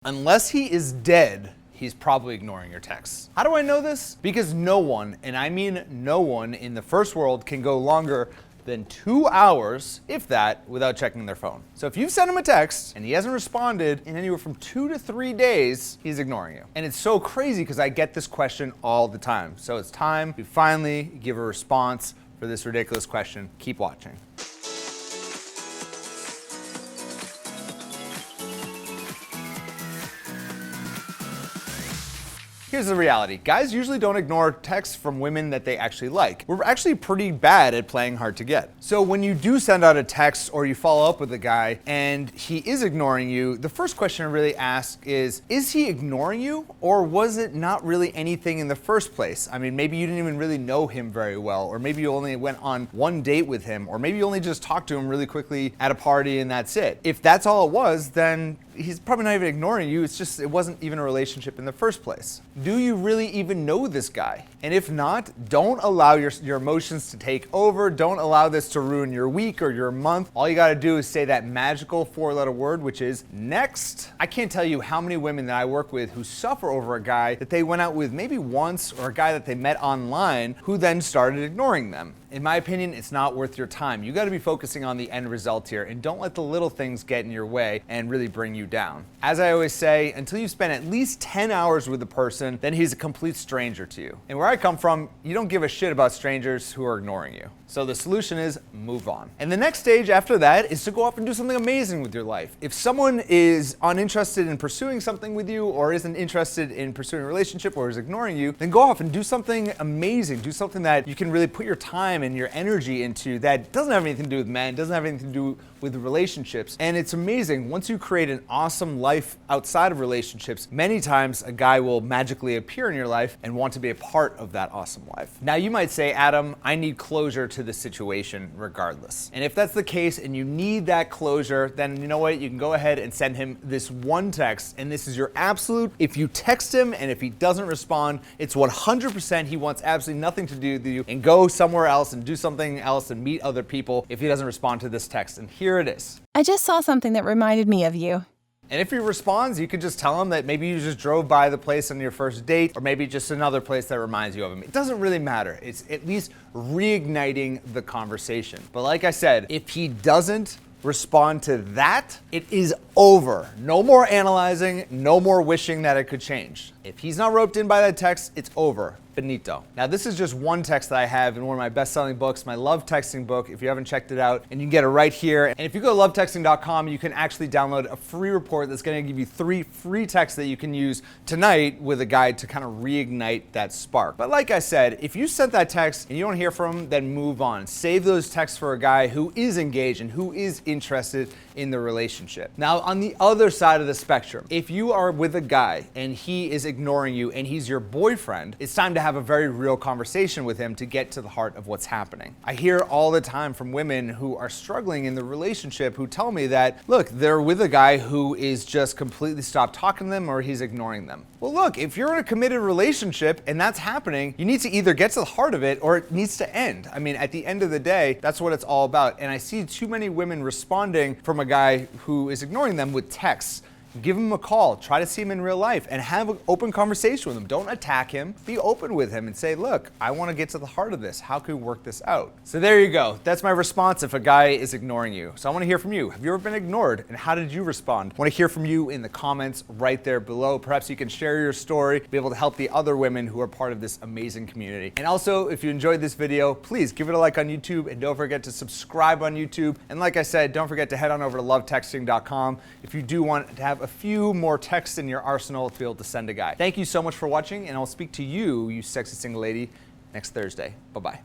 Unless he is dead, he's probably ignoring your texts. How do I know this? Because no one, and I mean no one, in the first world can go longer than 2 hours, if that, without checking their phone. So if you've sent him a text and he hasn't responded in anywhere from 2 to 3 days, he's ignoring you. And it's so crazy because I get this question all the time. So it's time to finally give a response for this ridiculous question. Keep watching. Here's the reality. Guys usually don't ignore texts from women that they actually like. We're actually pretty bad at playing hard to get. So when you do send out a text or you follow up with a guy and he is ignoring you, the first question I really ask is he ignoring you, or was it not really anything in the first place? I mean, maybe you didn't even really know him very well, or maybe you only went on one date with him, or maybe you only just talked to him really quickly at a party and that's it. If that's all it was, then he's probably not even ignoring you. It's just, it wasn't even a relationship in the first place. Do you really even know this guy? And if not, don't allow your emotions to take over. Don't allow this to ruin your week or your month. All you gotta do is say that magical 4-letter word, which is next. I can't tell you how many women that I work with who suffer over a guy that they went out with maybe once, or a guy that they met online who then started ignoring them. In my opinion, it's not worth your time. You gotta be focusing on the end result here, and don't let the little things get in your way and really bring you down. As I always say, until you spend at least 10 hours with a person, then he's a complete stranger to you. And where I come from, you don't give a shit about strangers who are ignoring you. So the solution is move on. And the next stage after that is to go off and do something amazing with your life. If someone is uninterested in pursuing something with you, or isn't interested in pursuing a relationship, or is ignoring you, then go off and do something amazing. Do something that you can really put your time and your energy into that doesn't have anything to do with men, doesn't have anything to do with relationships. And it's amazing, once you create an awesome life outside of relationships, many times a guy will magically appear in your life and want to be a part of that awesome life. Now you might say, Adam, I need closure to the situation regardless. And if that's the case and you need that closure, then you know what, you can go ahead and send him this one text, and this is your absolute, if you text him and if he doesn't respond, it's 100% he wants absolutely nothing to do with you, and go somewhere else and do something else and meet other people if he doesn't respond to this text. And here it is. I just saw something that reminded me of you. And if he responds, you could just tell him that maybe you just drove by the place on your first date, or maybe just another place that reminds you of him. It doesn't really matter. It's at least reigniting the conversation. But like I said, if he doesn't respond to that, it is over. No more analyzing, no more wishing that it could change. If he's not roped in by that text, it's over. Finito. Now this is just one text that I have in one of my best-selling books, my Love Texting book, if you haven't checked it out, and you can get it right here. And if you go to lovetexting.com, you can actually download a free report that's gonna give you 3 free texts that you can use tonight with a guide to kind of reignite that spark. But like I said, if you sent that text and you don't hear from him, then move on. Save those texts for a guy who is engaged and who is interested in the relationship. Now on the other side of the spectrum, if you are with a guy and he is ignoring you and he's your boyfriend, it's time to have a very real conversation with him to get to the heart of what's happening. I hear all the time from women who are struggling in the relationship who tell me that, look, they're with a guy who is just completely stopped talking to them, or he's ignoring them. Well, look, if you're in a committed relationship and that's happening, you need to either get to the heart of it or it needs to end. I mean, at the end of the day, that's what it's all about. And I see too many women responding from a guy who is ignoring them with texts. Give him a call, try to see him in real life, and have an open conversation with him. Don't attack him, be open with him and say, look, I wanna get to the heart of this. How can we work this out? So there you go. That's my response if a guy is ignoring you. So I wanna hear from you. Have you ever been ignored, and how did you respond? I wanna hear from you in the comments right there below. Perhaps you can share your story, be able to help the other women who are part of this amazing community. And also, if you enjoyed this video, please give it a like on YouTube, and don't forget to subscribe on YouTube. And like I said, don't forget to head on over to lovetexting.com if you do want to have a few more texts in your arsenal to be able to send a guy. Thank you so much for watching, and I'll speak to you, you sexy single lady, next Thursday. Bye-bye.